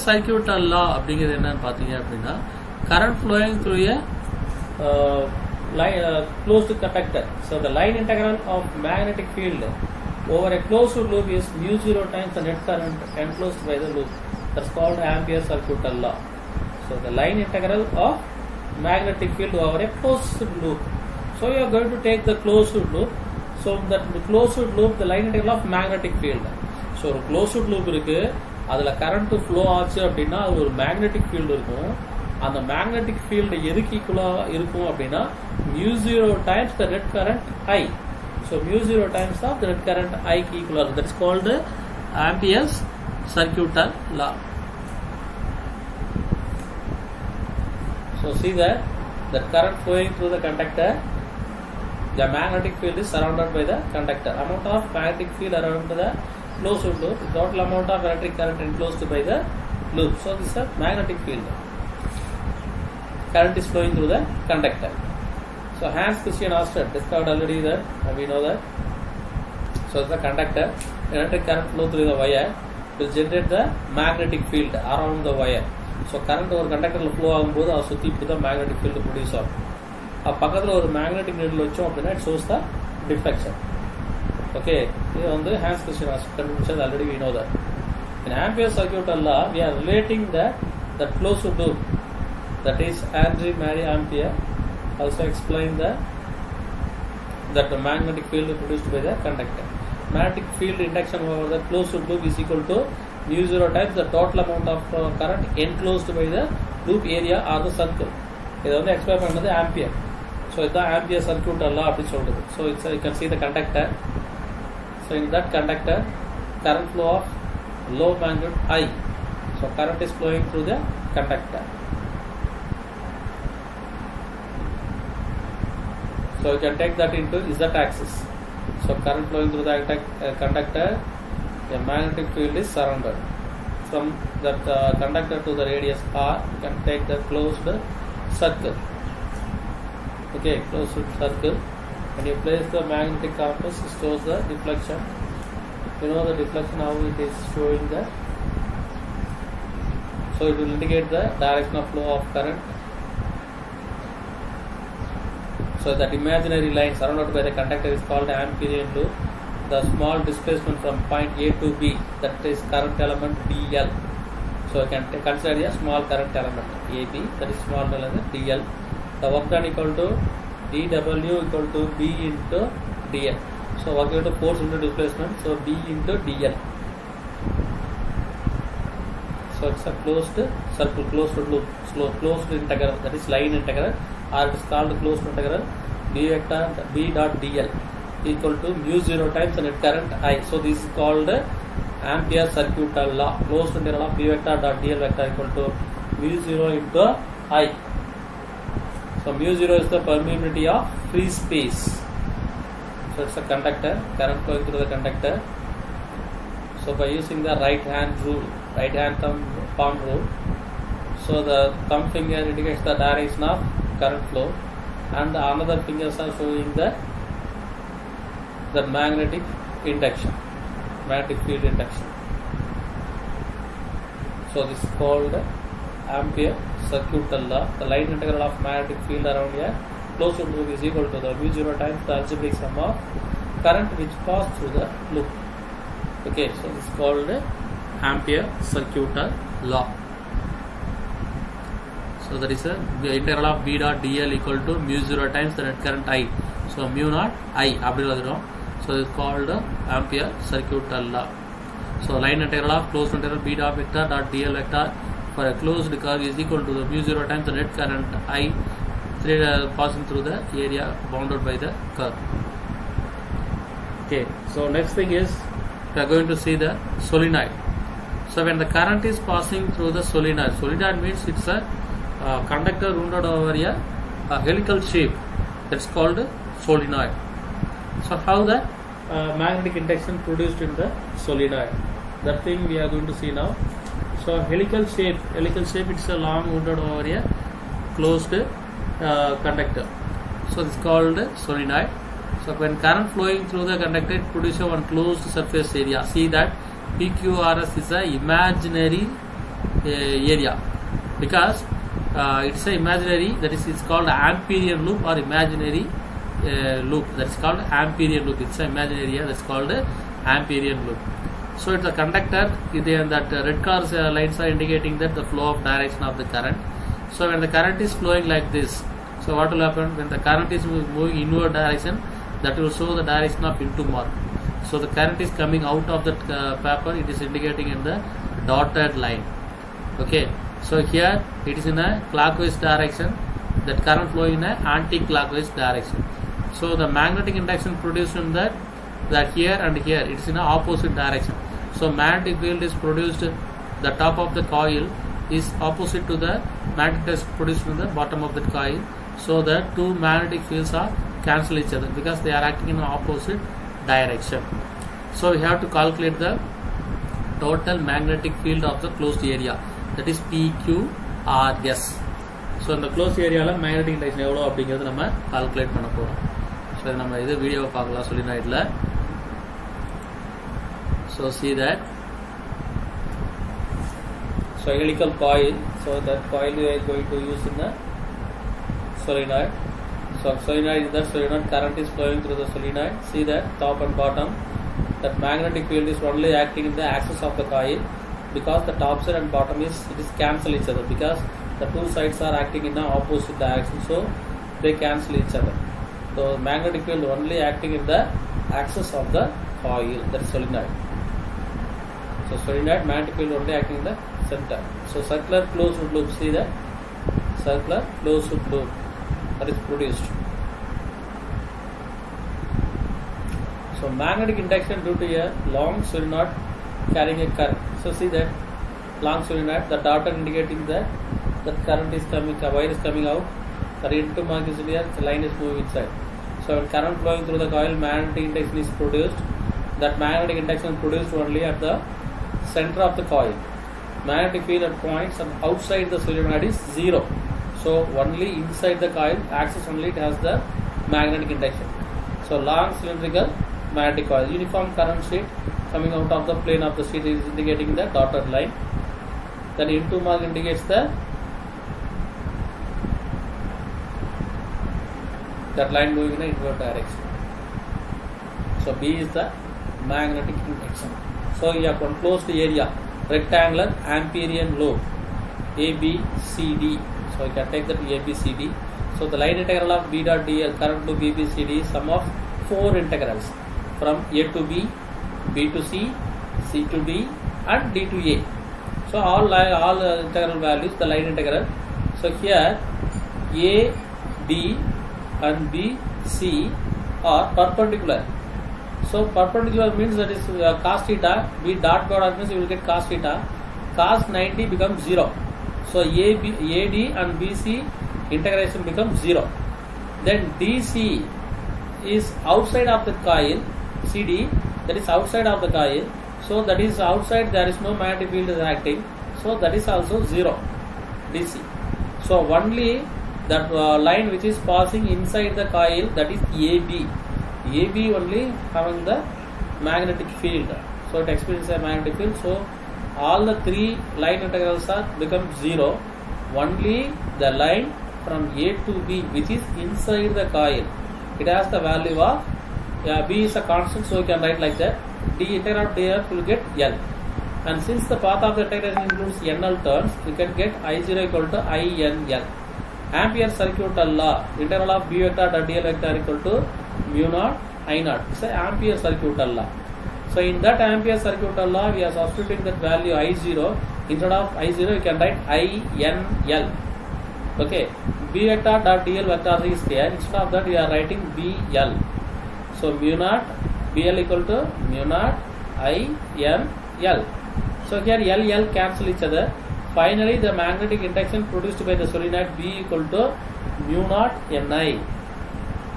circuital law அப்படிங்கிறது என்னன்னு பார்த்தீங்க அப்படின்னா current flowing through a closed conductor. So the line integral of magnetic field over a closed loop is mu 0 times the net current enclosed by the loop. That's called Ampere circuital law. So the line integral of magnetic field over a closed loop. So you are going to take the closed loop. So that the closed loop, the line integral of magnetic field. So ஒரு closed loop இருக்கு, அதுல current flow ஆச்சு அப்படின்னா அது ஒரு magnetic field இருக்கும். அந்த magnetic field எதுக்கு ஈக்குவலா இருக்கும் அப்படின்னா mu 0 times the net current I. So mu 0 times of the net current I க்கு ஈக்குவலா இருக்கும். That is called Ampere's circuital law. So see that the current flowing through the conductor, the magnetic field is surrounded by the conductor. Amount of magnetic field around the closed loop, the total amount of electric current enclosed by the loop. So this is a magnetic field. Current is flowing through the conductor. So Hans Christian Ørsted discovered already that we know that. So the conductor, electric current flow through the wire will generate the magnetic field around the wire. So current over conductor flow ஆகும்போது அதை சுற்றி இப்படி தான் magnetic field produce ஆகும். பக்கத்தில் ஒரு magnetic needle வச்சோம் அப்படின்னா it shows the deflection. Okay, இது வந்து Hans Christian Ørsted கண்டுபிடிச்சது already we know that. In Ampere circuital law we are relating that closed loop, that is Henry Marie Ampere also explained that the magnetic field produced by the conductor. Magnetic field induction over the closed loop is equal to mu 0 times the total amount of current enclosed by the loop area or the circle. இது வந்து explain பண்ணது ampere. So இதுதான் ampere சர்க்யூட்டல் லா அப்படின்னு சொல்றது. So it's you can see the conductor. So in that conductor current flow of low magnitude I. So current is flowing through the conductor. So you can take that into Z axis. So current flowing through the conductor, the magnetic field is surrounded. From that conductor to the radius R, you can take the closed circle. Okay, closed circle. When you place the magnetic compass, it shows the deflection. You know the deflection, how it is showing that. So it will indicate the direction of flow of current. So that imaginary line surrounded by the conductor is called Amperian loop. The small displacement from point A to B, that is current element dl. So you can consider a small current element AB, that is small element dl. The work done equal to dW equal to B into dl. So work equal to force into displacement, so B into dl. So it's a closed circle, closed loop, closed integral, that is line integral, or it is called closed integral B vector B dot dl equal to mu 0 times the net current I. So this is called Ampere circuital law. Closed integral of B vector dot dl vector equal to mu 0 into I. So mu 0 is the permeability of free space. So it's a conductor, current flowing through the conductor. So by using the right hand rule, right hand thumb palm rule, so the thumb finger indicates the direction of current flow and the another fingers are showing the magnetic induction, magnetic field induction. So this is called Ampere circuital law. The line integral of magnetic field around a closed loop is equal to the mu 0 times the algebraic sum of current which pass through the loop. Okay, so this is called Ampere circuital law. So that is the integral of B dot dl equal to mu 0 times the net current I. So mu naught I அப்படி எழுதுறோம். So it's called Ampere circuital law. So line integral of closed integral B dot vector dot dl vector for a closed curve is equal to the mu 0 times the net current I passing through the area bounded by the curve. Okay, so next thing is we are going to see the solenoid. So when the current is passing through the solenoid means it's a conductor rounded over a helical shape, that's called solenoid. So how the magnetic induction produced in the solenoid, that thing we are going to see now. So helical shape it's a long rounded over a closed conductor, so it's called solenoid. So when current flowing through the conductor, it produces one closed surface area. See that PQRS is a imaginary area, because it's a imaginary, that is, it's called Amperian loop or imaginary loop. That's called Amperian loop. It's an imaginary area, that's called Amperian loop. So it's a conductor, that red color lines are indicating that the flow of direction of the current. So when the current is flowing like this, so what will happen when the current is moving inward direction, that will show the direction of into mark. So the current is coming out of that paper, it is indicating in the dotted line. Okay, so here it is in a clockwise direction, that current flow in a anti-clockwise direction. So the magnetic induction produced in that here and here, it is in a opposite direction. So magnetic field is produced, the top of the coil is opposite to the magnetic field produced in the bottom of the coil. So the two magnetic fields are cancel each other because they are acting in opposite direction. So we have to calculate the total magnetic field of the closed area, that is PQRS. So in the closed area la magnetic induction எவ்வளோ அப்படிங்கிறது நம்ம calculate பண்ண போறோம். So நம்ம இது வீடியோவை பார்க்கலாம் solenoidல. So see that. So helical coil. So that coil we are going to use in the solenoid. So solenoid is that solenoid, current is flowing through the solenoid. See that top and bottom. That magnetic field is only acting in the axis of the coil, because the top side and bottom is cancel each other, because the two sides are acting in the opposite direction, so they cancel each other. So magnetic field only acting in the axis of the coil, that is solenoid. So solenoid, magnetic field only acting in the center. So circular closed loop, see that circular closed loop that is produced. So magnetic induction due to a long solenoid carrying a current. So see that long solenoid, the dotted indicating that current is coming, wire is coming out, the into mark is here, the line is moving inside. So when current flowing through the coil, magnetic induction is produced. That magnetic induction is produced only at the center of the coil. Magnetic field at points and outside the solenoid is 0. So only inside the coil axis only it has the magnetic induction. So long cylindrical magnetic coil, uniform current sheet coming out of the plane of the sheet is indicating the dotted line. Then into mark indicates that line moving in the inward direction. So B is the magnetic induction. So you have one closed area, rectangular Amperian loop, ABCD. So you can take that ABCD. So the line integral of B dot dl, current loop ABCD is sum of 4 integrals from A to B, B to C, C to D and D to A. So all integral values, the line integral. So here A, D and B, C are perpendicular. So perpendicular means that is cos theta. B dot product means you will get cos theta. Cos 90 becomes 0. So AD and BC integration becomes 0. Then DC is outside of the coil. CD, that is outside of the coil. So that is outside, there is no magnetic field is acting. So that is also 0. DC. So only that line which is passing inside the coil, that is AB. AB only having the magnetic field. So it experiences a magnetic field. So all the 3 line integrals are become 0. Only the line from A to B which is inside the coil, it has the value of B is a constant, so you can write like that. D integral of DF will get L. And since the path of the integration includes NL turns, you can get I0 equal to INL. Ampere circuital law, integral of B vector dot dl vector equal to mu naught I naught. It's an Ampere circuital law. So in that Ampere circuital law, we are substituting that value I0. Instead of I0, you can write INL. Okay, B vector dot dl vector is there. Instead of that, we are writing BL. So mu naught BL equal to mu naught INL. So here L cancel each other. Finally, the magnetic induction produced by the solenoid B equal to mu naught Ni.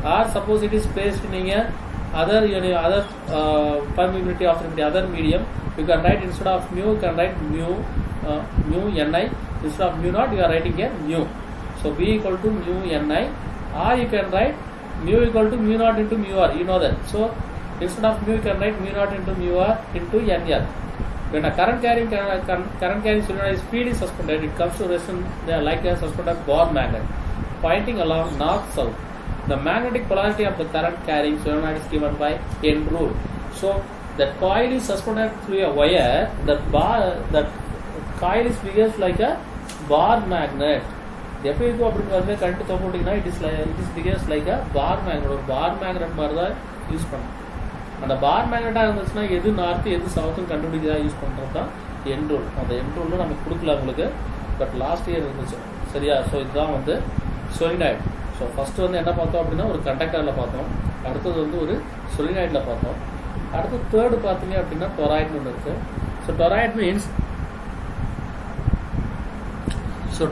Or suppose it is placed in a other permeability of the other medium, you can write instead of mu, you can write mu Ni. Instead of mu naught, you are writing here mu. So B equal to mu Ni, or you can write mu equal to mu naught into mu r. You know that. So instead of mu, you can write mu naught into mu r into NL. When a current carrying solenoid is freely suspended, it comes to rest like a suspended bar magnet, pointing along north-south. The magnetic polarity of the current carrying solenoid is given by N rule. So that coil is suspended through a wire. That coil is behaves like a bar magnet. Therefore, it is behaves like a bar magnet. Or bar magnet mother use and the bar magnet is north and south and country use N rule. On the N rule, but last year so it's the solenoid. So first one என்ன பார்த்தோம் அப்படினா ஒரு கண்டக்டர்ல பார்த்தோம். அடுத்து வந்து ஒரு solenoidல பார்த்தோம். அடுத்து third பாத்தீங்க அப்படினா toroid ஒன்னு இருக்கு. So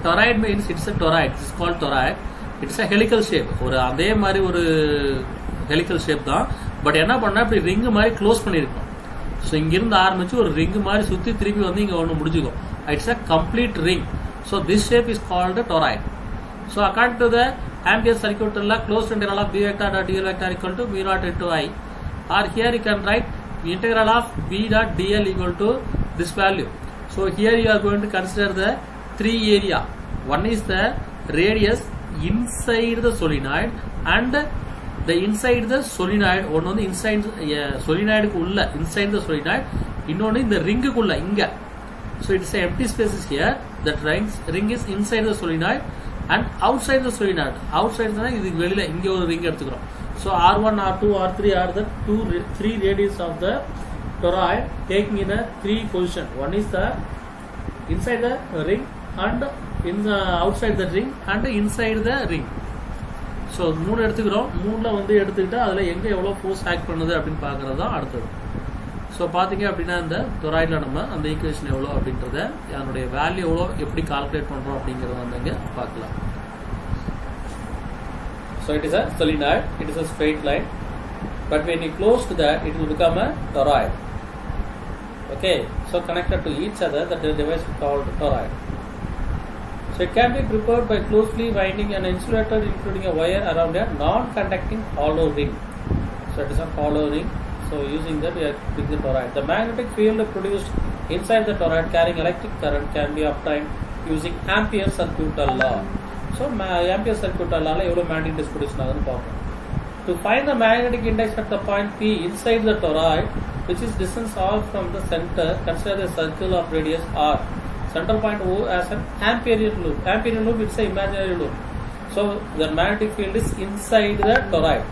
toroid means it's a toroid. It's called toroid. It's a helical shape. ஒரு அதே மாதிரி ஒரு helical shape தான். பட் என்ன பண்ணா இப்படி ரிங் மாதிரி க்ளோஸ் பண்ணிருக்கோம். சோ இங்க இருந்து ஆரம்பிச்சு ஒரு ரிங் மாதிரி சுத்தி திருப்பி வந்து இங்க ஒன்னு முடிஞ்சுக்கும். It's a complete ring. So this shape is called a toroid. So according to the Ampere's circuital law, closed integral of B vector dot dl vector equal to mu naught into I. Or here you can write integral of B dot dl equal to this value. So here you are going to consider the three area. One is the radius inside the solenoid and the inside the solenoid. One on the inside solenoid kulla inside the solenoid. Innone in the ring kulla inga. So it is a empty spaces here. That ring is inside the solenoid and outside the solenoid. Outside the is velila inge or ring eduthukom. So R1, R2, R3 are the three radius of the toroid taking in a three position. One is the inside the ring and in the outside the ring and inside the ring. So மூணு எடுத்துக்கிறோம். மூணுல வந்து எடுத்துக்கிட்டு அதுல எங்க எவ்வளவு force act பண்ணுது அப்படினு பார்க்கறது தான் அடுத்தது. சோ பாத்தீங்க அப்படினா இந்த டொராய்ட்ல நம்ம அந்த ஈக்குவேஷன் எவ்வளவு அப்படிங்கறத அதனுடைய வேல்யூ எவ்வளவு எப்படி கால்குலேட் பண்றோம் அப்படிங்கறத வந்து இங்க பார்க்கலாம். So it is a solenoid, it is a straight line, but when you close to that it will become a toroid. Okay, so connected to each other, that the device is called toroid. So it can be prepared by closely winding an insulator including a wire around a non-conducting hollow ring. So it is a hollow ring. So using that we are doing the toroid. The magnetic field produced inside the toroid carrying electric current can be obtained using Ampere's circuital law. So Ampere's circuital law la evlo magnetic distribution agunu paakom. To find the magnetic index at the point P inside the toroid, which is distance r from the center, consider the circle of radius r. Central point O as an Amperian loop. Amperian loop is an imaginary loop. So the magnetic field is inside the toroid.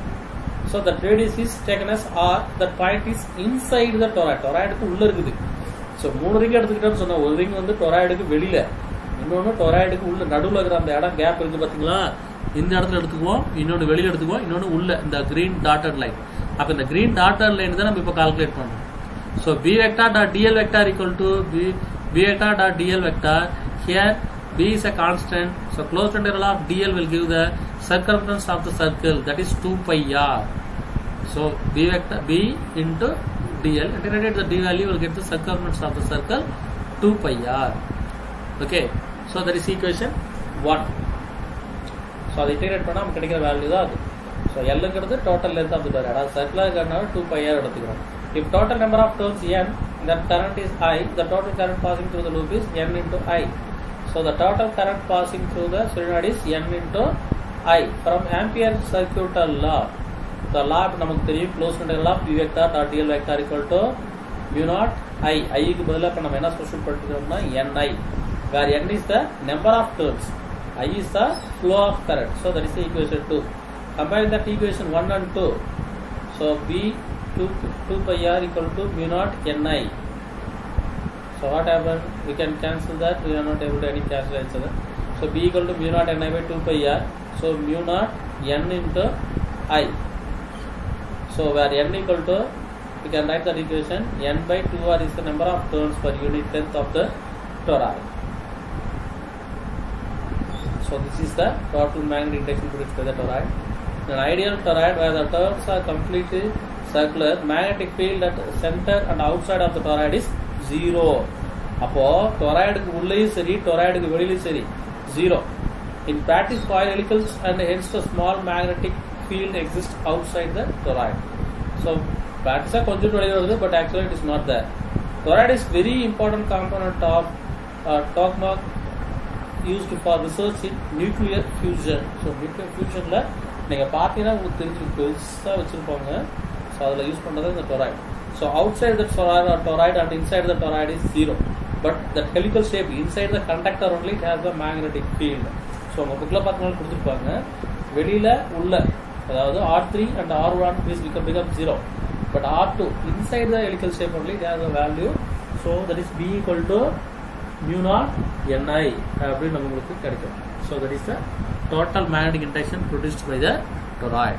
So the radius is taken as r. The point is inside the toroid. Toroid ku ulla irukudhu. So மூணு ring எடுத்துக்கிட்டோம்னு சொன்னா ஒரு ring வந்து டொராய்டுக்கு வெளியில, இன்னொன்னு டொராய்டுக்கு உள்ள நடுவுல இருக்கிற அந்த இடம் கேப் இருக்கு பாத்தீங்களா, இந்த இடத்துல எடுத்துக்குவோம், இன்னொன்னு வெளியில எடுத்துக்குவோம், இன்னொன்னு உள்ள இந்த green dotted line. அப்ப இந்த green dotted line தான் நம்ம இப்ப கால்குலேட் பண்றோம். So B vector dot dl vector equal to B vector dot dl vector. Here B is a constant. So closed integral of dl will give the circumference of the circle, that is 2 pi r. So B vector B into dl, integrated the d value will get the circumference of the circle 2 pi r. Okay, so that is equation 1. So அது integrate பண்ணா நமக்கு கிடைக்கிற value தான் அது. So L ங்கிறது total length of the toroid. அதாவது circular ங்கிறனால 2 pi r எடுத்துக்கிறோம். If total number of turns n, then current is I. The total current passing through the loop is n into I. So the total current passing through the solenoid is n into I. From Ampere's circuital law, the law நமக்கு தெரியும், closed integral of B vector dot dl vector equal to mu naught I. I க்கு பதிலா இப்ப நம்ம என்ன substitute பண்ணிட்டோம்னா ni, where n is the number of turns, I is the flow of current. So that is the equation 2. Compare that equation 1 and 2. So B 2 pi r equal to mu naught ni. So what happened? We can cancel that. We are not able to any cancel each other. So B equal to mu naught ni by 2 pi r. So mu naught n into I. So where n equal to, we can write that equation, n by 2r is the number of turns per unit length of the toroid. So this is the total magnetic induction produced by the toroid. An ideal toroid where the turns are completely circular, magnetic field at center and outside of the toroid is 0. அப்போ டொராய்டுக்கு உள்ளேயும் சரி டொராய்டுக்கு வெளியிலும் சரி 0. In practice, coil helicals and hence the small magnetic field exists outside the toroid. So practice கொஞ்சம் வெளியில வருது, but actually it is not there. Toroid is very important component of Tokmak used for research in nuclear fusion. So nuclear fusion la நீங்க பாத்தீங்கன்னா உங்களுக்கு தெரிஞ்சிருக்கும் பெருசா வச்சிருப்பாங்க. So அதில் யூஸ் பண்ணுறது இந்த toroid. So outside the toroid and inside the toroid is 0. But the helical shape inside the conductor only it has the magnetic field. So உங்கள் புக்கில் பார்த்தீங்கன்னா கொடுத்துருப்பாங்க வெளியில் உள்ள அதாவது R3 and R1 is become 0. But R2 inside the helical shape only it has a value. So that is B equal to mu naught Ni அப்படின்னு நமக்கு கிடைக்கும். So that is the total magnetic induction produced by the toroid.